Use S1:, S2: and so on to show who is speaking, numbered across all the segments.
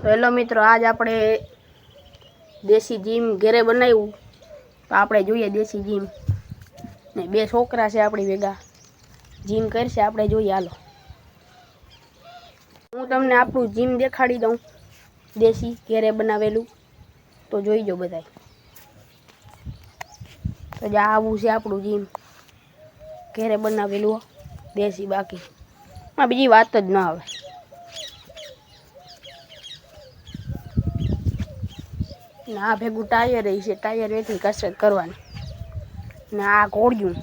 S1: તો હેલો મિત્રો, આજ આપણે દેશી જીમ ઘરે બનાવ્યું. તો આપણે જોઈએ દેશી જીમ ને બે છોકરા છે આપણી ભેગા જીમ કરશે, આપણે જોઈએ. હાલો હું તમને આપણું જીમ દેખાડી દઉં, દેશી ઘરે બનાવેલું. તો જોઈજો બધા. તો જ આવું છે આપણું જીમ ઘરે બનાવેલું દેશી. બાકી બીજી વાત જ ના આવે. ના ભેગું ટાયર છે, ટાયર વેથી કસરત કરવાની. ને આ ઘોડિયું,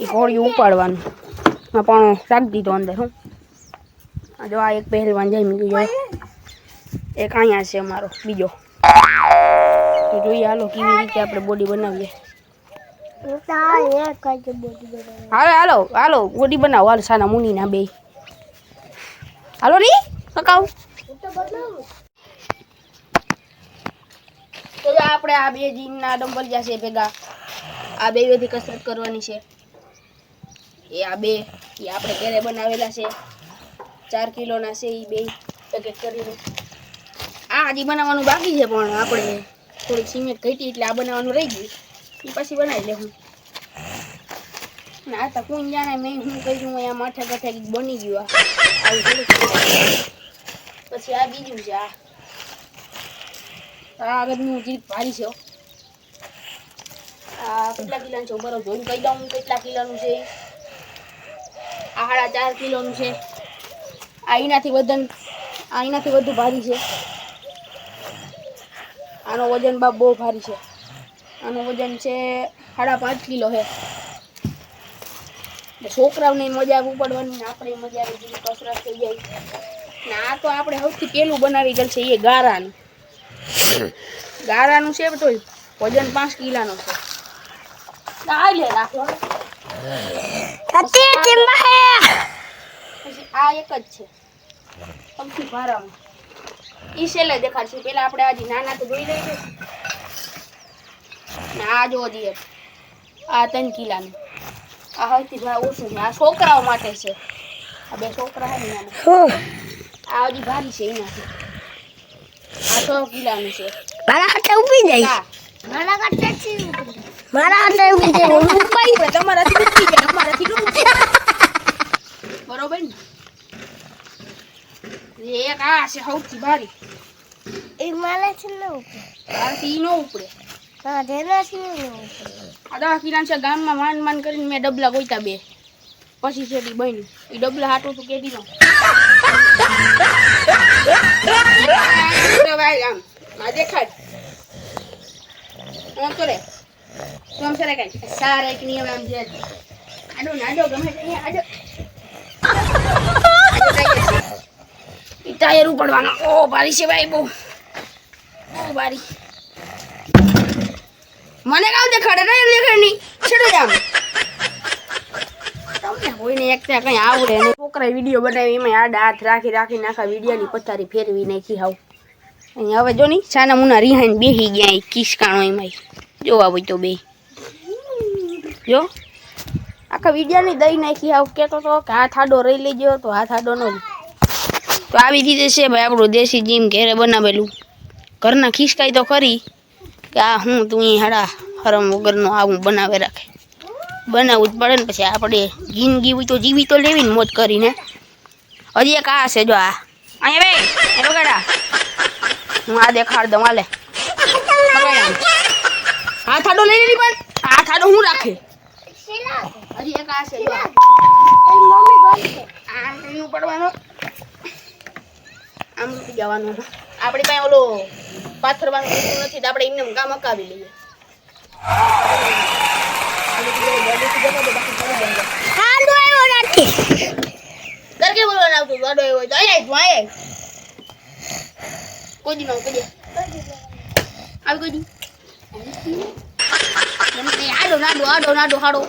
S1: એ ઘોડિયું ઉપાડવાનું. પણ રાખી દીધો અંદર. હું જો આ એક પહેલવાન જઈ મૂક્યું, એક અહીંયા છે અમારો બીજો. તો જોઈએ હાલો કેવી રીતે આપણે બોડી બનાવીએ. હાલો હાલો હાલો બોડી બનાવો. હાલ સાના મુની ના બે હાલો રી પકાવ. તો આપણે આ બે જીમના ડમ્બલ જ્યાં છે ભેગા, આ બે વેથી કસરત કરવાની છે. એ આ બે એ આપણે ઘરે બનાવેલા છે, 4 કિલોના છે. એ બે એક એક કરીને આ હજી બનાવવાનું બાકી છે, પણ આપણે થોડીક સિમેન્ટ ઘટી એટલે આ બનાવવાનું રહી ગયું. એ પછી બનાવી લેવું. ના તો કોણ જાણે મેં શું કર્યું, અહીંયા માથે કાંઠે બની ગયું. આવું થોડુંક પછી આ બીજું છે. આ આગળનું જીત ભારી છે. આ કેટલા કિલોનું છે બરો જોઈને કહી દઉં કેટલા કિલોનું છે. આ 4.5 કિલોનું છે. આ એનાથી વધુ ભારી છે. આનો વજન બાપ બહુ ભારી છે. આનું વજન છે 5.5 કિલો છે. છોકરાઓને મજા ઉપાડવાની, આપણે મજા આવી જઈએ, કસરત થઈ જાય. ને આ તો આપણે સૌથી પહેલું બનાવી ગયેલ છે એ ગારાનું. ગારાનું છે તો વજન 5 કિલોનું છે. આ એક જ છે સૌથી ભારામાં. ઈ સેલે દેખાડશે. પેલા આપણે આજે નાના તો જોઈ લઈએ. ને આ જો દઈએ, આ 3 કિલોનું. આ સૌથી ઓછું છે. આ છોકરાઓ માટે છે. આ બે છોકરા છે ને, આ હજી ભારી છે એનાથી. આ 6 કિલોનું છે.
S2: મારા હાથે ઉભી જાય. મારા હાથે ઉભી જાય.
S1: તમારાથી ઉઠી જાય, અમારાથી ન ઉઠી. બરોબર ને? એક આ છે સૌથી ભારી.
S2: એ મારાથી ન ઉપડે.
S1: આથી ન ઉપડે.
S2: હા, તેનાથી ન ઉપડે.
S1: આ 10 કિલોનું છે. ગામમાં માંડ કરીને મેં ડબલા ગોઈતા બે. પછી છે બન્યું. એ ડબલા હાટું તું કેદી નો આમ દેખાડ. આમ તો રે આમ સરે કઈ સારા એક નિયમ આમ જે આડો ગમે તે આડો ટાયર ઉપાડવાનો. ઓ ભારી છે ભાઈ, બહુ ભારી. મને કામ દેખાડે ને દેખાડની છેડો જામ. તમને કોઈને એકતા કઈ આવડે ને. છોકરાએ વિડીયો બનાવી, એમાં આડા હાથ રાખી આખા વિડીયોની પથારી ફેરવી નાખી. હાવ અહીંયા હવે જો ની સાના મુના રિહાઈને બેસી ગયા. કિસકાણો એમાં જોવા હોય તો બે જો આખા વિડીયોની દઈ નાખી. હાવ કહેતો તો કે હાથ આડો રહી લેજો, તો હાથ આડો ન. તો આવી રીતે છે ભાઈ આપણું દેશી જીમ ઘરે બનાવેલું. ઘરના ખિસકાઈ તો ખરી કે આ હું તું હાડા હરમ વગરનો આવું બનાવે રાખે. બનાવવું જ પડે ને. પછી આપણે જિંદગી હોય તો જીવી તો લેવી ને મોજ કરીને. હજી એક આ છે જો, આ અહીંયા બે બગાડા. હું આ દેખાડ દઉં. હાલે હાથ આડો લઈ લેલી, પણ હાથ આડો હું રાખે. હજી એક આ છે જો, આમ પડવાનો, આમ જવાનું. આપણી પાસે ઓલો પાથરવાનું નથી, તો આપણે એમને કામ અકાવી લઈએ. કોઈ દી આવી કોઈ દી આડો નાડો હાડો.